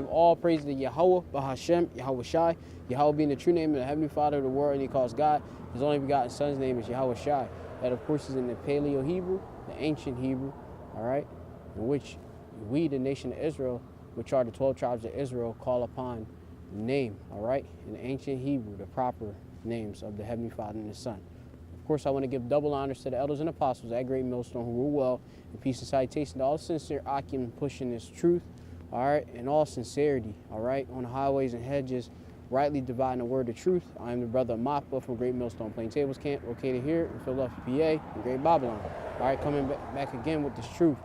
give all praise to Yahweh, Bahashem, Yahweh Shai. Yahweh being the true name of the Heavenly Father of the world, and he calls God. His only begotten Son's name is Yahweh Shai. That, of course, is in the Paleo Hebrew, the ancient Hebrew, all right, in which we, the nation of Israel, which are the 12 tribes of Israel, call upon the name, all right, in the ancient Hebrew, the proper names of the Heavenly Father and the Son. Of course, I want to give double honors to the elders and apostles at Great Millstone who rule well, and peace and salutation to all sincere Akim pushing this truth, all right, in all sincerity, all right, on the highways and hedges, rightly dividing the word of truth. I am the brother Mappa from Great Millstone Plain Tables Camp, located here in Philadelphia, PA, in Great Babylon. All right, coming back again with this truth.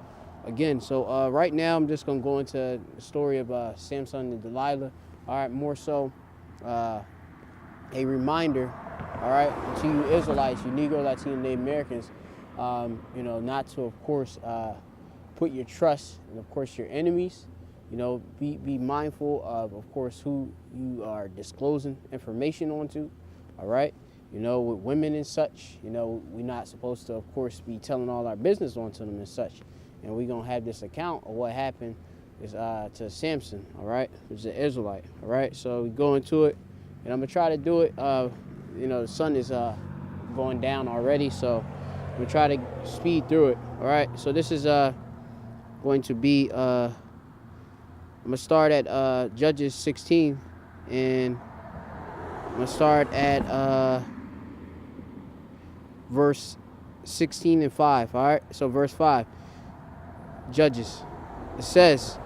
Again, so right now I'm just going to go into the story of Samson and Delilah. All right, more so a reminder, all right, to you Israelites, you Negro, Latino, Native Americans, you know, not to, of course, put your trust in, of course, your enemies. You know, be mindful of course, who you are disclosing information onto, all right? You know, with women and such, you know, we're not supposed to, of course, be telling all our business onto them and such. And we're going to have this account of what happened is to Samson, all right, who's an Israelite, all right? So we go into it, and I'm going to try to do it. You know, the sun is going down already, so I'm going to try to speed through it, all right? So this is going to be... I'm going to start at Judges 16, and I'm going to start at verse 16 and 5, all right? So verse 5, Judges. It says,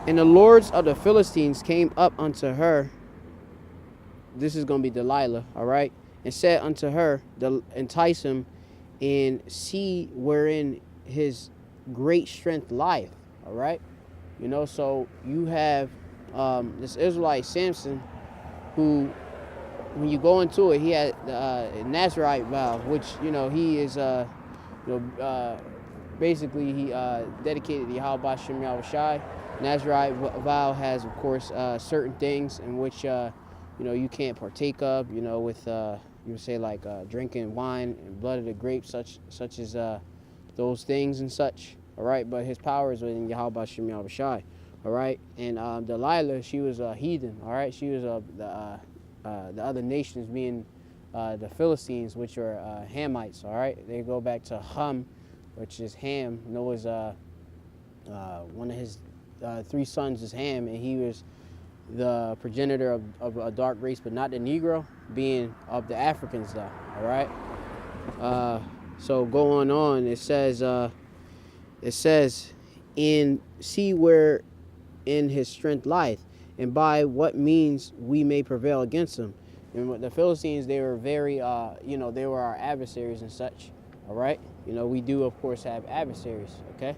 and the lords of the Philistines came up unto her, this is going to be Delilah, all right? And said unto her, entice him, and see wherein his great strength lieth, all right? You know, so you have this Israelite Samson, who, when you go into it, he had a Nazarite vow, which, you know, he is, basically he dedicated to Yahweh Shem Yahweh Shai. Nazarite vow has, of course, certain things in which, you know, you can't partake of, you know, with, you would say, like drinking wine and blood of the grapes, such as those things and such. All right, but his power is within Yahweh Shem Yahweh Shai. All right, and Delilah, she was a heathen. All right, she was the other nations being the Philistines, which are Hamites. All right, they go back to Ham, which is Ham. Noah's one of his 3 sons is Ham, and he was the progenitor of a dark race, but not the Negro, being of the Africans, though. All right, so going on, it says, and see where in his strength lieth, and by what means we may prevail against him. And with the Philistines, they were very, you know, they were our adversaries and such, all right? You know, we do, of course, have adversaries, okay?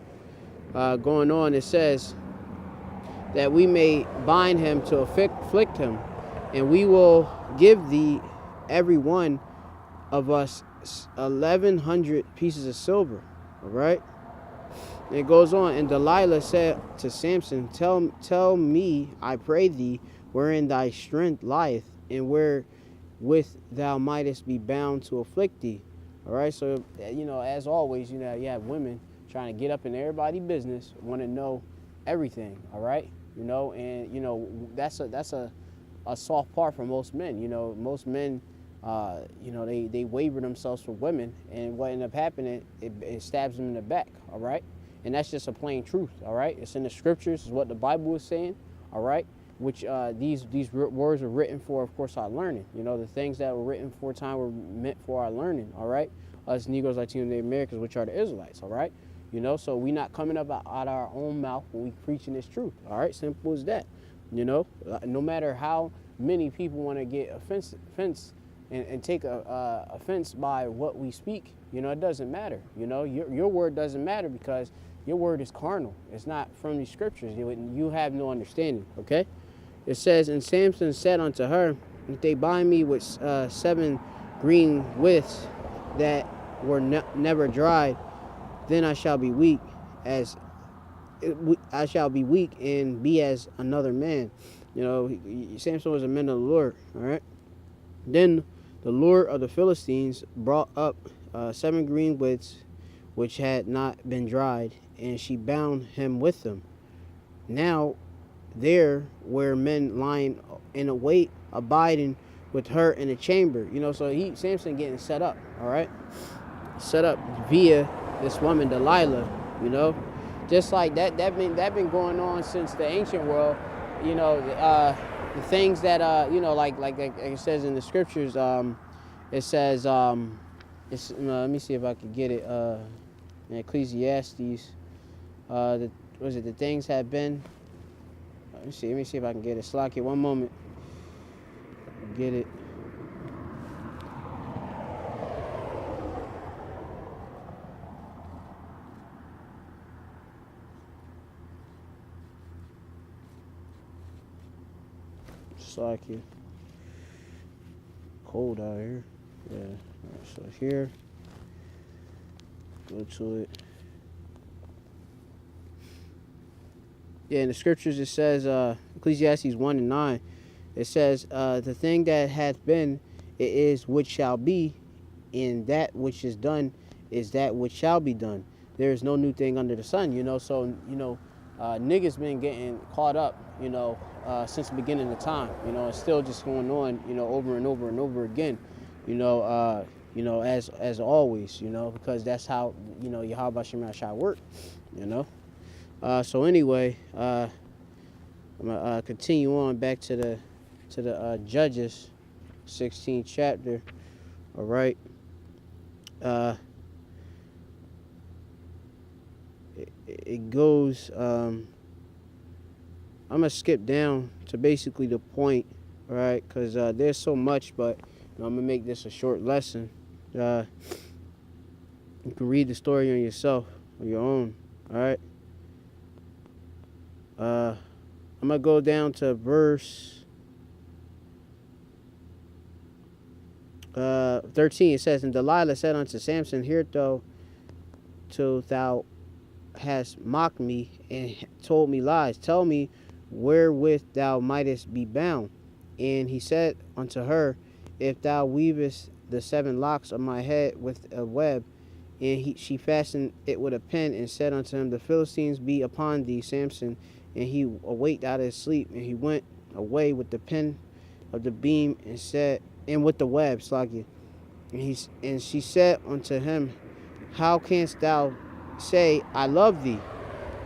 Going on, it says that we may bind him to afflict him, and we will give thee, every one of us, 1,100 pieces of silver, all right? And it goes on, and Delilah said to Samson, tell me, I pray thee, wherein thy strength lieth, and wherewith thou mightest be bound to afflict thee. All right, so, you know, as always, you know, you have women trying to get up in everybody's business, want to know everything, all right? You know, and, you know, that's a soft part for most men. You know, most men, you know, they waver themselves for women, and what ends up happening, it stabs them in the back, all right? And that's just a plain truth, all right? It's in the scriptures, it's what the Bible is saying, all right? Which these words are written for, of course, our learning. You know, the things that were written for time were meant for our learning, all right? Us Negroes, Latinos, Native Americans, which are the Israelites, all right? You know, so we not coming up out our own mouth when we preaching this truth, all right? Simple as that, you know? No matter how many people want to get offense and take offense by what we speak, you know, it doesn't matter. You know, your word doesn't matter, because your word is carnal. It's not from the scriptures. You have no understanding, okay? It says, and Samson said unto her, if they bind me with 7 green withs that were never dried, then I shall be weak and be as another man. You know, Samson was a man of the Lord, all right? Then the Lord of the Philistines brought up 7 green withs which had not been dried, and she bound him with them. Now there were men lying in a wait, abiding with her in a chamber. So Samson getting set up, all right? Set up via this woman Delilah, you know. Just like that been going on since the ancient world. The things that like it says in the scriptures, it says let me see if I could get it in Ecclesiastes. The things have been. Let me see if I can get it. Slack it. One moment. Get it. Slack it. Cold out here. Yeah. All right, so here. Go to it. Yeah, in the scriptures it says, Ecclesiastes 1:9, it says, the thing that hath been, it is which shall be, and that which is done is that which shall be done. There is no new thing under the sun, So, niggas been getting caught up, since the beginning of time. It's still just going on, over and over and over again, as always, because that's how, Yahweh Shem shall work, So anyway, I'm gonna continue on back to the Judges 16th chapter. All right. It goes. I'm gonna skip down to basically the point, all right? Because there's so much, but I'm gonna make this a short lesson. You can read the story on yourself, on your own. All right. I'm going to go down to verse 13. It says, and Delilah said unto Samson, hear thou till thou hast mocked me and told me lies. Tell me wherewith thou mightest be bound. And he said unto her, if thou weavest the 7 locks of my head with a web. And she fastened it with a pin and said unto him, the Philistines be upon thee, Samson. And he awaked out of his sleep, and he went away with the pin of the beam and said, and with the web, Slakia. And she said unto him, how canst thou say, I love thee,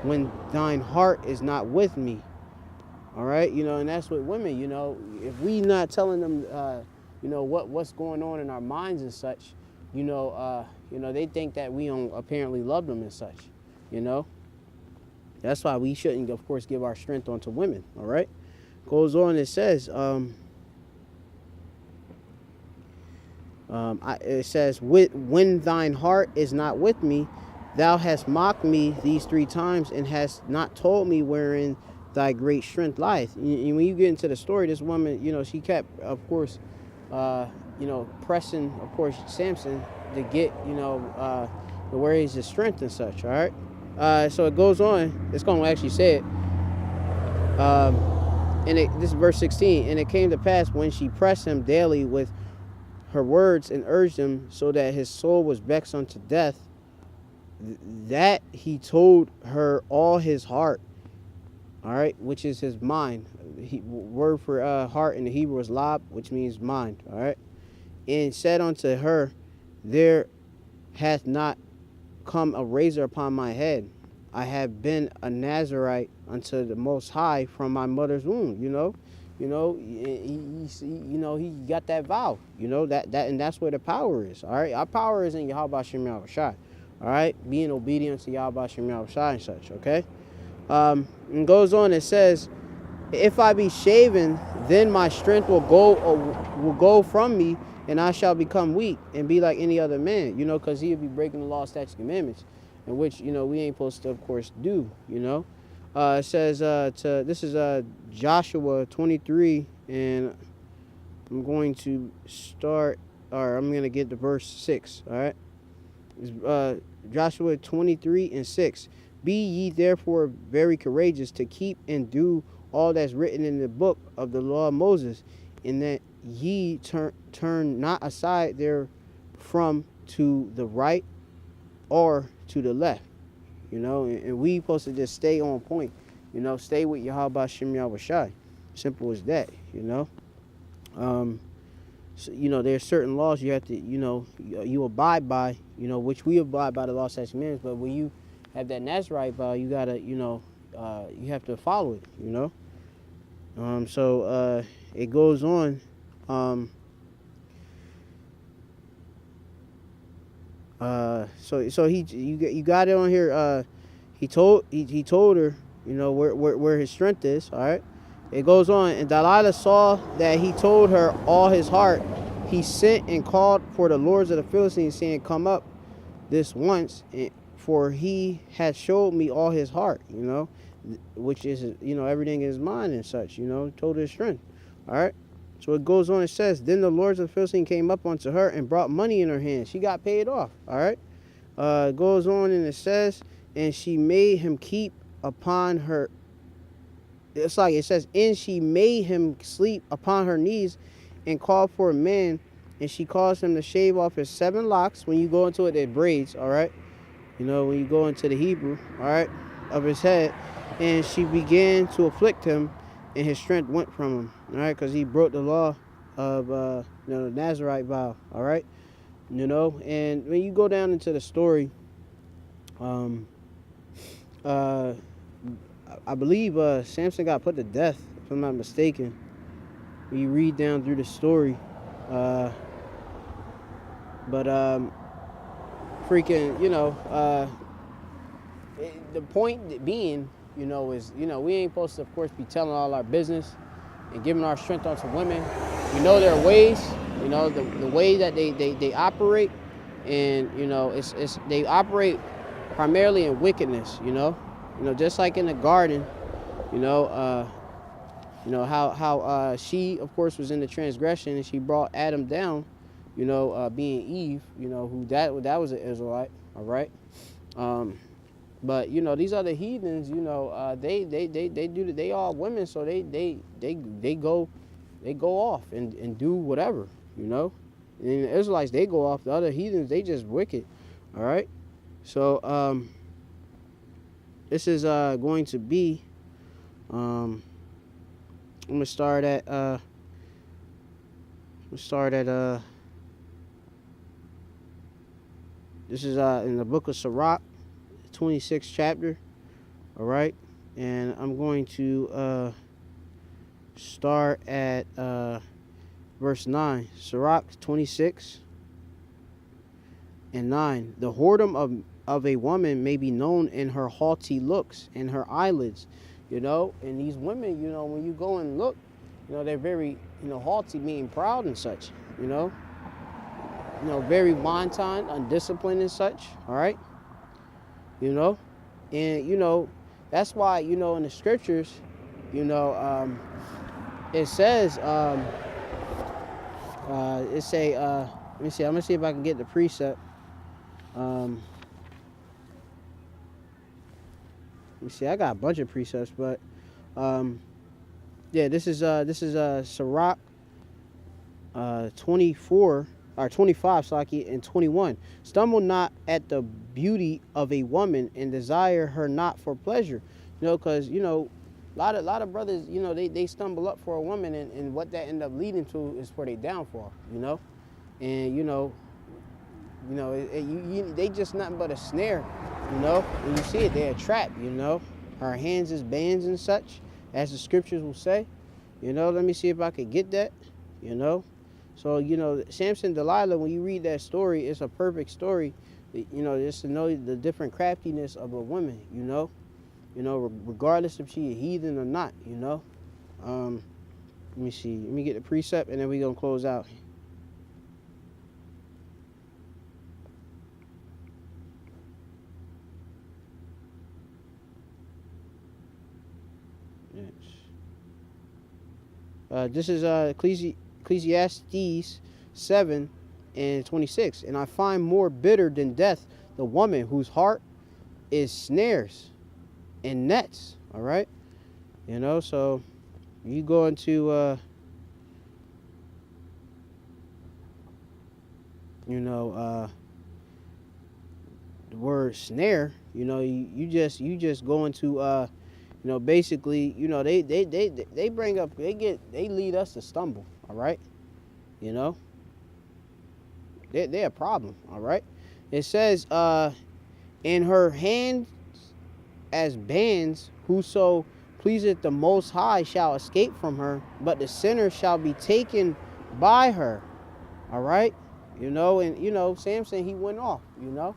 when thine heart is not with me? All right, and that's with women, if we not telling them, what's going on in our minds and such, they think that we don't apparently love them and such, That's why we shouldn't, of course, give our strength onto women, all right? Goes on, it says, it says, when thine heart is not with me, thou hast mocked me these 3 times and hast not told me wherein thy great strength lieth. When you get into the story, this woman, she kept, of course, pressing, of course, Samson to get, where he's his strength and such, all right? So it goes on. It's going to actually say it. This is verse 16. And it came to pass when she pressed him daily with her words and urged him so that his soul was vexed unto death, that he told her all his heart, all right, which is his mind. Word for heart in the Hebrew is lab, which means mind, all right? And said unto her, there hath not come a razor upon my head. I have been a Nazarite unto the Most High from my mother's womb. He got that vow. And that's where the power is. All right, our power is in Yahweh Shem Yahushai. All right, being obedient to Yahweh Shem Yahushai and such. Okay, and goes on. It says, if I be shaven, then my strength will go from me, and I shall become weak and be like any other man, because he'll be breaking the law, statutes, commandments, in which, we ain't supposed to, of course, do, It says, this is Joshua 23, and I'm going to start, or I'm going to get to verse 6, all right? It's, Joshua 23 and 6. Be ye therefore very courageous to keep and do all that's written in the book of the law of Moses, and that ye turn not aside therefrom to the right or to the left, and we supposed to just stay on point, stay with Yahweh Shem Yahweh. Simple as that, So, there's certain laws you have to, you abide by, which we abide by the law, statutes, commandments. But when you have that Nazarite vow, you gotta, you have to follow it, So it goes on. So you got it on here. He told her, where his strength is. All right. It goes on, and Delilah saw that he told her all his heart. He sent and called for the lords of the Philistines, saying, "Come up this once, for he had showed me all his heart." Which is everything in his mind and such. Told her his strength. All right. So it goes on. It says, "Then the lords of the Philistines came up unto her and brought money in her hand." She got paid off. All right. It goes on and it says, "And she made him keep upon her." It's like it says, "And she made him sleep upon her knees, and called for a man, and she caused him to shave off his 7 locks." When you go into it, they're braids. All right. When you go into the Hebrew, all right, of his head, and she began to afflict him, and his strength went from him. All right, because he broke the law of the Nazarite vow. All right. And when you go down into the story, I believe Samson got put to death, if I'm not mistaken. When you read down through the story, but freaking, the point being, is we ain't supposed to, of course, be telling all our business and giving our strength onto women. We know their ways, the way that they operate, and it's they operate primarily in wickedness, just like in the garden, how she, of course, was in the transgression, and she brought Adam down, being Eve, who that was an Israelite, all right. But these other heathens, they all women, so they go off and do whatever, And the Israelites, they go off. The other heathens, they just wicked, all right. So this is going to be. I'm gonna start at. This is in the book of Sirach, 26th chapter. All right, and I'm going to start at verse 9. Sirach 26 and 9. The whoredom of a woman may be known in her haughty looks and her eyelids. And these women, when you go and look, they're very, haughty, meaning proud and such, very wanton, undisciplined and such, all right? And, that's why, in the scriptures, it says, it say, let me see, I'm going to see if I can get the precept. Let me see, I got a bunch of precepts, but, yeah, this is Sirach 24 or 25, Saki, and 21. Stumble not at the beauty of a woman, and desire her not for pleasure. Because a lot of brothers, they stumble up for a woman, and what that end up leading to is for their downfall. And they just nothing but a snare. When you see it, they're a trap. Her hands is bands and such, as the scriptures will say. Let me see if I could get that. So, Samson, Delilah, when you read that story, it's a perfect story, just to know the different craftiness of a woman, regardless if she a heathen or not, Let me see. Let me get the precept, and then we're going to close out. This is Ecclesiastes 7 and 26. And I find more bitter than death the woman whose heart is snares and nets. All right. So you go into, the word snare, you just go into, You know, basically, you know, they bring up, they lead us to stumble, all right? You know, they're a problem, all right? It says, in her hands as bands, whoso pleaseth the Most High shall escape from her, but the sinner shall be taken by her, all right? You know, and, you know, Samson, he went off, you know?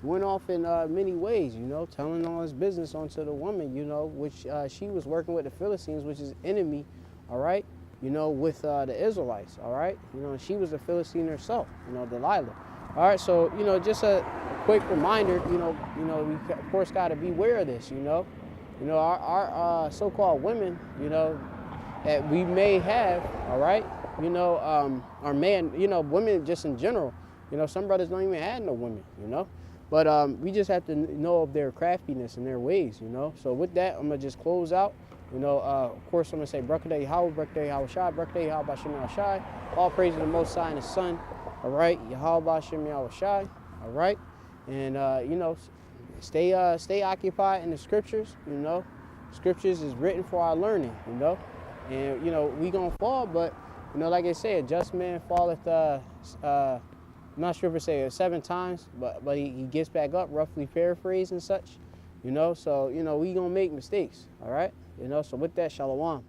Went off in many ways, you know, telling all his business onto the woman, you know, which she was working with the Philistines, which is enemy, all right, you know, with the Israelites, all right, you know, and she was a Philistine herself, you know, Delilah, all right. So, you know, just a quick reminder, you know, we of course got to beware of this, you know, our so-called women, you know, that we may have, all right, you know, our man, you know, women just in general, you know, some brothers don't even have no women, you know. But we just have to know of their craftiness and their ways, you know. So with that, I'm going to just close out. You know, of course, I'm going to say, Brakadeh Yahweh, Brakadeh Yahweh Shai, Brakadeh Yahweh Bashem Yahweh Shai. All praise to the Most High and His Son. All right, Yahweh Bashem Yahweh Shai. All right. And, you know, stay occupied in the scriptures, you know. Scriptures is written for our learning, you know. And, you know, we going to fall, but, you know, like I said, just man falleth, I'm not sure if it say 7 times, but he gets back up, roughly paraphrase and such, you know. So, you know, we gonna make mistakes, all right? You know, so with that, shalom.